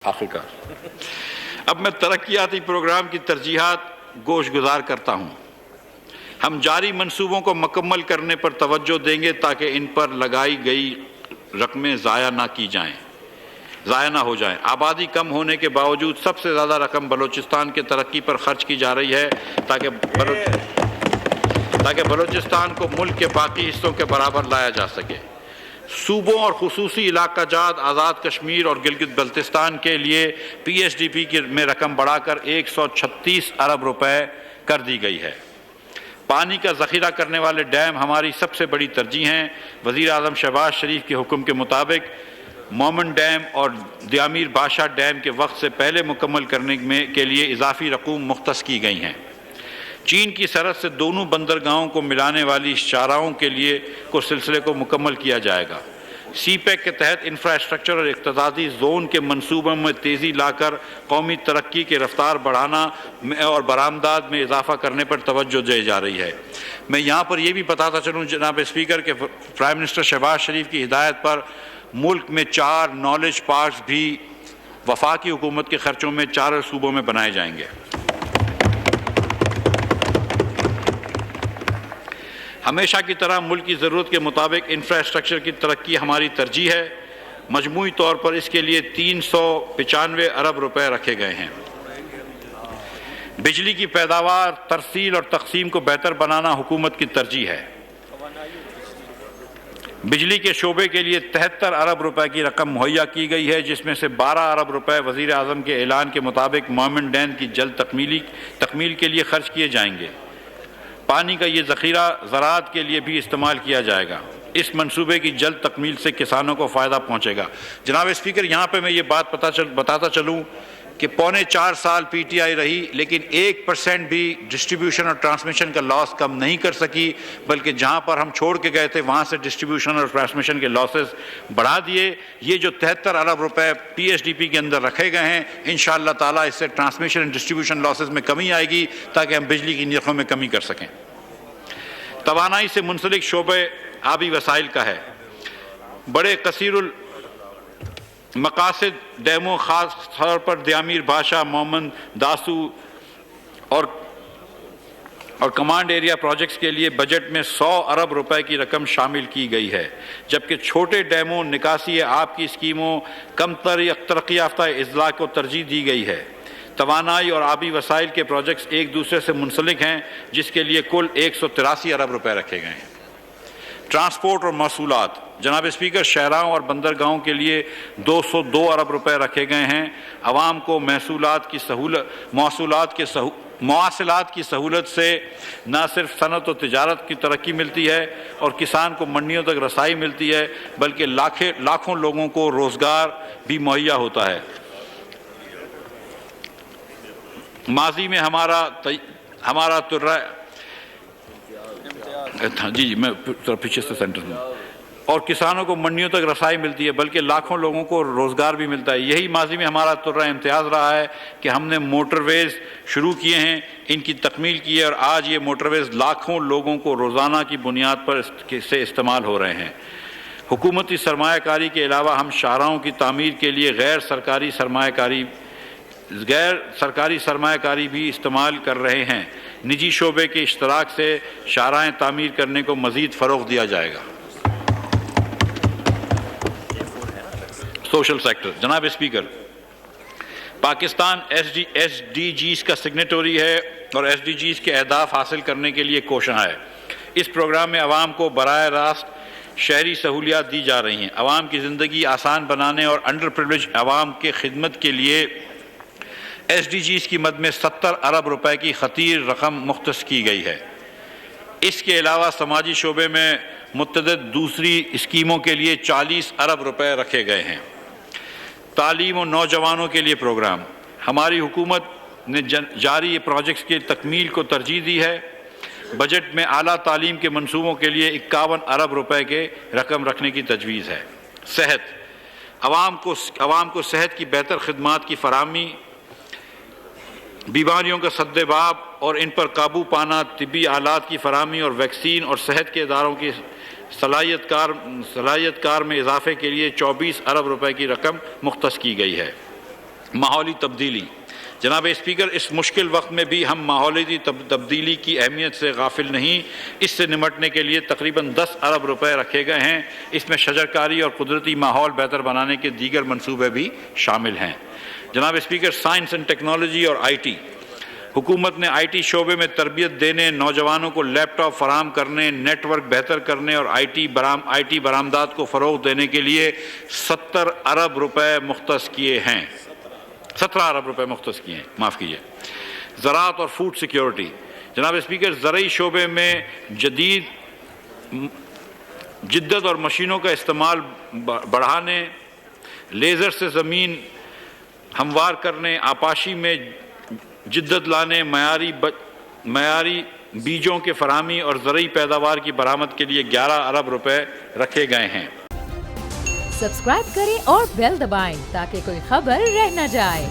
آخرکار اب میں ترقیاتی پروگرام کی ترجیحات گوش گزار کرتا ہوں۔ ہم جاری منصوبوں کو مکمل کرنے پر توجہ دیں گے تاکہ ان پر لگائی گئی رقمیں ضائع نہ ہو جائیں۔ آبادی کم ہونے کے باوجود سب سے زیادہ رقم بلوچستان کے ترقی پر خرچ کی جا رہی ہے تاکہ بلوچستان کو ملک کے باقی حصوں کے برابر لایا جا سکے۔ صوبوں اور خصوصی علاقہ جات آزاد کشمیر اور گلگت بلتستان کے لیے پی ایس ڈی پی میں رقم بڑھا کر 136 ارب روپے کر دی گئی ہے۔ پانی کا ذخیرہ کرنے والے ڈیم ہماری سب سے بڑی ترجیح ہیں۔ وزیر اعظم شہباز شریف کے حکم کے مطابق مومن ڈیم اور دیامیر بادشاہ ڈیم کے وقت سے پہلے مکمل کرنے کے لیے اضافی رقوم مختص کی گئی ہیں۔ چین کی سرحد سے دونوں بندرگاہوں کو ملانے والی شاہراہوں کے لیے سلسلے کو مکمل کیا جائے گا۔ سی پیک کے تحت انفراسٹرکچر اور اقتصادی زون کے منصوبوں میں تیزی لا کر قومی ترقی کی رفتار بڑھانا اور برآمدات میں اضافہ کرنے پر توجہ دی جا رہی ہے۔ میں یہاں پر یہ بھی بتاتا چلوں جناب اسپیکر کہ پرائم منسٹر شہباز شریف کی ہدایت پر ملک میں 4 نالج پارکس بھی وفاقی حکومت کے خرچوں میں 4 صوبوں میں بنائے جائیں گے۔ ہمیشہ کی طرح ملک کی ضرورت کے مطابق انفراسٹرکچر کی ترقی ہماری ترجیح ہے۔ مجموعی طور پر اس کے لیے 395 ارب روپے رکھے گئے ہیں۔ بجلی کی پیداوار، ترسیل اور تقسیم کو بہتر بنانا حکومت کی ترجیح ہے۔ بجلی کے شعبے کے لیے 73 ارب روپے کی رقم مہیا کی گئی ہے، جس میں سے 12 ارب روپے وزیر اعظم کے اعلان کے مطابق مومن ڈیم کی جلد تکمیل کے لیے خرچ کیے جائیں گے۔ پانی کا یہ ذخیرہ زراعت کے لیے بھی استعمال کیا جائے گا۔ اس منصوبے کی جلد تکمیل سے کسانوں کو فائدہ پہنچے گا۔ جناب اسپیکر، یہاں پہ میں یہ بات بتاتا چلوں کہ 4.25 سال پی ٹی آئی رہی، لیکن 1% بھی ڈسٹریبیوشن اور ٹرانسمیشن کا لاس کم نہیں کر سکی، بلکہ جہاں پر ہم چھوڑ کے گئے تھے وہاں سے ڈسٹریبیوشن اور ٹرانسمیشن کے لاسز بڑھا دیے۔ یہ جو 73 ارب روپے پی ایس ڈی پی کے اندر رکھے گئے ہیں، انشاءاللہ تعالیٰ اس سے ٹرانسمیشن اور ڈسٹریبیوشن لاسز میں کمی آئے گی تاکہ ہم بجلی کی نرخوں میں کمی کر سکیں۔ توانائی سے منسلک شعبے آبی وسائل کا ہے۔ بڑے کثیر المقاصد ڈیموں، خاص طور پر دیامیر بادشاہ، مومن، داسو اور کمانڈ ایریا پروجیکٹس کے لیے بجٹ میں 100 ارب روپے کی رقم شامل کی گئی ہے، جبکہ چھوٹے ڈیموں، نکاسی آب کی اسکیموں، کم ترقی یافتہ اضلاع کو ترجیح دی گئی ہے۔ توانائی اور آبی وسائل کے پروجیکٹس ایک دوسرے سے منسلک ہیں، جس کے لیے کل 183 ارب روپے رکھے گئے ہیں۔ ٹرانسپورٹ اور موصولات، جناب اسپیکر، شاہراہوں اور بندرگاہوں کے لیے 202 ارب روپے رکھے گئے ہیں۔ عوام کو مواصلات کی سہولت سے نہ صرف صنعت و تجارت کی ترقی ملتی ہے اور کسان کو منڈیوں تک رسائی ملتی ہے، بلکہ لاکھوں لوگوں کو روزگار بھی مہیا ہوتا ہے۔ ماضی میں ہمارا اور کسانوں کو منڈیوں تک رسائی ملتی ہے، بلکہ لاکھوں لوگوں کو روزگار بھی ملتا ہے۔ یہی ماضی میں ہمارا امتیاز رہا ہے کہ ہم نے موٹر ویز شروع کیے ہیں، ان کی تکمیل کی ہے، اور آج یہ موٹر ویز لاکھوں لوگوں کو روزانہ کی بنیاد پر سے استعمال ہو رہے ہیں۔ حکومتی سرمایہ کاری کے علاوہ ہم شاہراہوں کی تعمیر کے لیے غیر سرکاری سرمایہ کاری بھی استعمال کر رہے ہیں۔ نجی شعبے کے اشتراک سے شاہراہیں تعمیر کرنے کو مزید فروغ دیا جائے گا۔ سوشل سیکٹر، جناب speaker, Pakistan S D Gs کا سگنیٹری ہے اور ایس ڈی جیز کے اہداف حاصل کرنے کے لیے کوشاں ہے۔ اس پروگرام میں عوام کو براہ راست شہری سہولیات دی جا رہی ہیں۔ عوام کی زندگی آسان بنانے اور انڈر پریویلیج عوام کے خدمت کے لیے ایس ڈی جیز کی مد میں 70 ارب روپے کی خطیر رقم مختص کی گئی ہے۔ اس کے علاوہ سماجی شعبے میں متعدد دوسری اسکیموں کے لیے 40 ارب روپے رکھے گئے ہیں۔ تعلیم و نوجوانوں کے لیے پروگرام، ہماری حکومت نے جاری پروجیکٹس کی تکمیل کو ترجیح دی ہے۔ بجٹ میں اعلیٰ تعلیم کے منصوبوں کے لیے 51 ارب روپے کے رقم رکھنے کی تجویز ہے۔ صحت، عوام کو صحت کی بہتر خدمات کی فراہمی، بیماریوں کا سدباب اور ان پر قابو پانا، طبی آلات کی فراہمی اور ویکسین اور صحت کے اداروں کی صلاحیت کار میں اضافے کے لیے 24 ارب روپے کی رقم مختص کی گئی ہے۔ ماحولی تبدیلی۔ جناب اسپیکر، اس مشکل وقت میں بھی ہم ماحولیاتی تبدیلی کی اہمیت سے غافل نہیں۔ اس سے نمٹنے کے لیے تقریباً 10 ارب روپے رکھے گئے ہیں۔ اس میں شجرکاری اور قدرتی ماحول بہتر بنانے کے دیگر منصوبے بھی شامل ہیں۔ جناب اسپیکر، سائنس اینڈ ٹیکنالوجی اور آئی ٹی۔ حکومت نے آئی ٹی شعبے میں تربیت دینے، نوجوانوں کو لیپ ٹاپ فراہم کرنے، نیٹ ورک بہتر کرنے اور آئی ٹی برآمدات کو فروغ دینے کے لیے 17 ارب روپے مختص کیے ہیں۔ 17 ارب روپے مختص کیے ہیں، معاف کیجیے۔ زراعت اور فوڈ سیکیورٹی۔ جناب اسپیکر، زرعی شعبے میں جدت اور مشینوں کا استعمال بڑھانے، لیزر سے زمین ہموار کرنے، آپاشی میں جدت لانے، معیاری بیجوں کے فراہمی اور زرعی پیداوار کی برآمد کے لیے 11 ارب روپے رکھے گئے ہیں۔ سبسکرائب کریں اور بیل دبائیں تاکہ کوئی خبر رہ نہ جائے۔